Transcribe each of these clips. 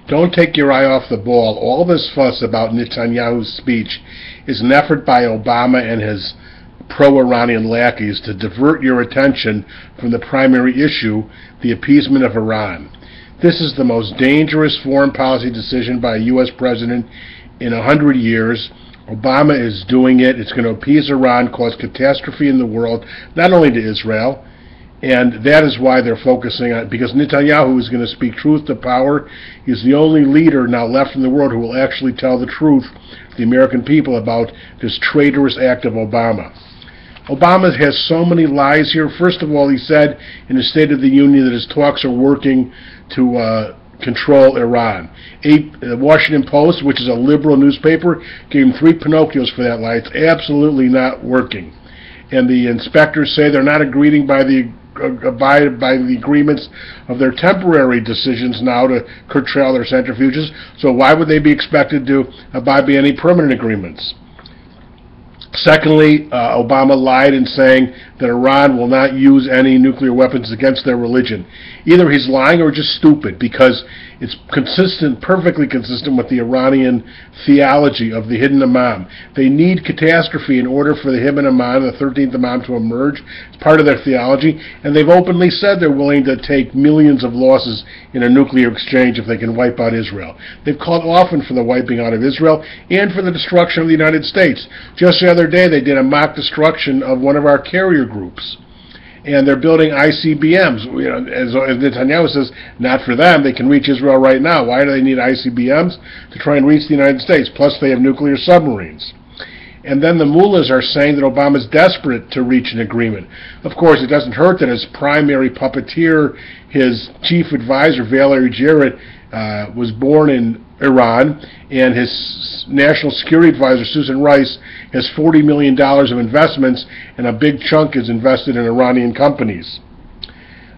Don't take your eye off the ball. All this fuss about Netanyahu's speech is an effort by Obama and his pro-Iranian lackeys to divert your attention from the primary issue, the appeasement of Iran. This is the most dangerous foreign policy decision by a U.S. president in 100 years. Obama is doing it. It's going to appease Iran, cause catastrophe in the world, not only to Israel, and that is why they're focusing on it, because Netanyahu is going to speak truth to power. He's the only leader now left in the world who will actually tell the truth to the American people about this traitorous act of Obama. Obama has so many lies here. First of all, he said in his State of the Union that his talks are working to control Iran. The Washington Post, which is a liberal newspaper, gave him 3 Pinocchios for that lie. It's absolutely not working. And the inspectors say they're not abiding by the agreements of their temporary decisions now to curtail their centrifuges. So why would they be expected to abide by any permanent agreements? Secondly, Obama lied in saying that Iran will not use any nuclear weapons against their religion. Either he's lying or just stupid, because it's perfectly consistent with the Iranian theology of the hidden Imam. They need catastrophe in order for the hidden Imam, the 13th Imam, to emerge. It's part of their theology, and they've openly said they're willing to take millions of losses in a nuclear exchange if they can wipe out Israel. They've called often for the wiping out of Israel and for the destruction of the United States. Just the other day, they did a mock destruction of one of our carrier groups. And they're building ICBMs. You know, as Netanyahu says, not for them. They can reach Israel right now. Why do they need ICBMs? To try and reach the United States. Plus, they have nuclear submarines. And then the mullahs are saying that Obama's desperate to reach an agreement. Of course, it doesn't hurt that his primary puppeteer, his chief advisor, ValerieJarrett, was born in Iran, and his national security advisor, Susan Rice, has $40 million of investments, and a big chunk is invested in Iranian companies.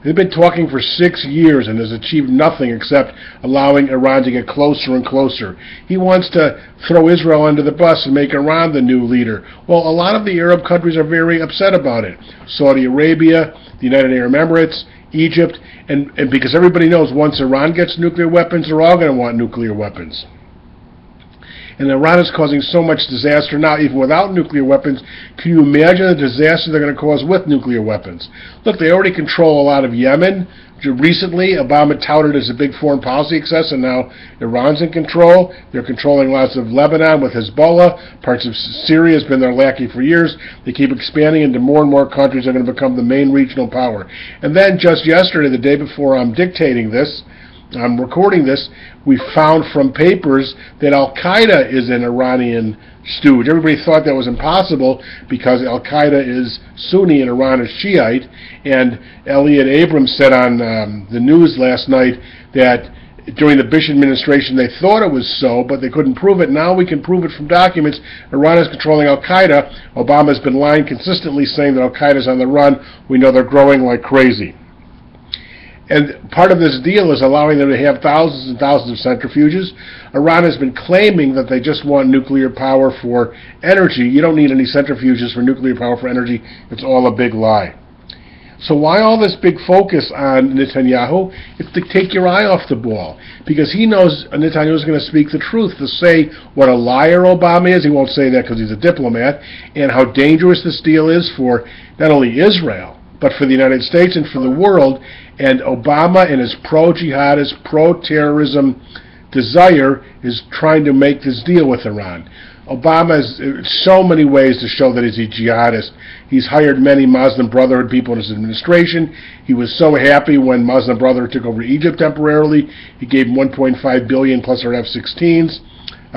They've been talking for 6 years and has achieved nothing except allowing Iran to get closer and closer. He wants to throw Israel under the bus and make Iran the new leader. Well, a lot of the Arab countries are very upset about it. Saudi Arabia, the United Arab Emirates, Egypt, and because everybody knows once Iran gets nuclear weapons, they're all going to want nuclear weapons. And Iran is causing so much disaster now, even without nuclear weapons. Can you imagine the disaster they're going to cause with nuclear weapons? Look, they already control a lot of Yemen. Recently, Obama touted as a big foreign policy success, and now Iran's in control. They're controlling lots of Lebanon with Hezbollah. Parts of Syria has been their lackey for years. They keep expanding into more and more countries that are going to become the main regional power. And then just yesterday, the day before I'm recording this, we found from papers that Al-Qaeda is an Iranian stooge. Everybody thought that was impossible because Al-Qaeda is Sunni and Iran is Shiite. And Elliot Abrams said on the news last night that during the Bush administration they thought it was so, but they couldn't prove it. Now we can prove it from documents. Iran is controlling Al-Qaeda. Obama's been lying consistently, saying that Al-Qaeda is on the run. We know they're growing like crazy. And part of this deal is allowing them to have thousands and thousands of centrifuges. Iran has been claiming that they just want nuclear power for energy. You don't need any centrifuges for nuclear power for energy. It's all a big lie. So why all this big focus on Netanyahu? It's to take your eye off the ball. Because he knows Netanyahu is going to speak the truth, to say what a liar Obama is. He won't say that because he's a diplomat. And how dangerous this deal is for not only Israel, but for the United States and for the world. And Obama and his pro-jihadist, pro-terrorism desire is trying to make this deal with Iran. Obama has so many ways to show that he's a jihadist. He's hired many Muslim Brotherhood people in his administration. He was so happy when Muslim Brotherhood took over Egypt temporarily. He gave him $1.5 billion plus our F-16s.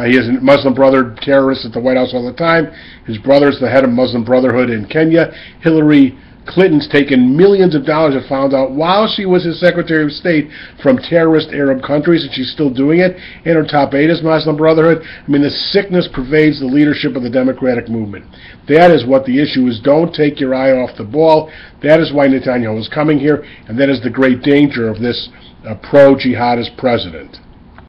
He has a Muslim Brotherhood terrorist at the White House all the time. His brother's the head of Muslim Brotherhood in Kenya. Hillary Clinton's taken millions of dollars and found out while she was his Secretary of State from terrorist Arab countries, and she's still doing it. And her top aide is Muslim Brotherhood. I mean, the sickness pervades the leadership of the Democratic movement. That is what the issue is. Don't take your eye off the ball. That is why Netanyahu is coming here, and that is the great danger of this pro-jihadist president.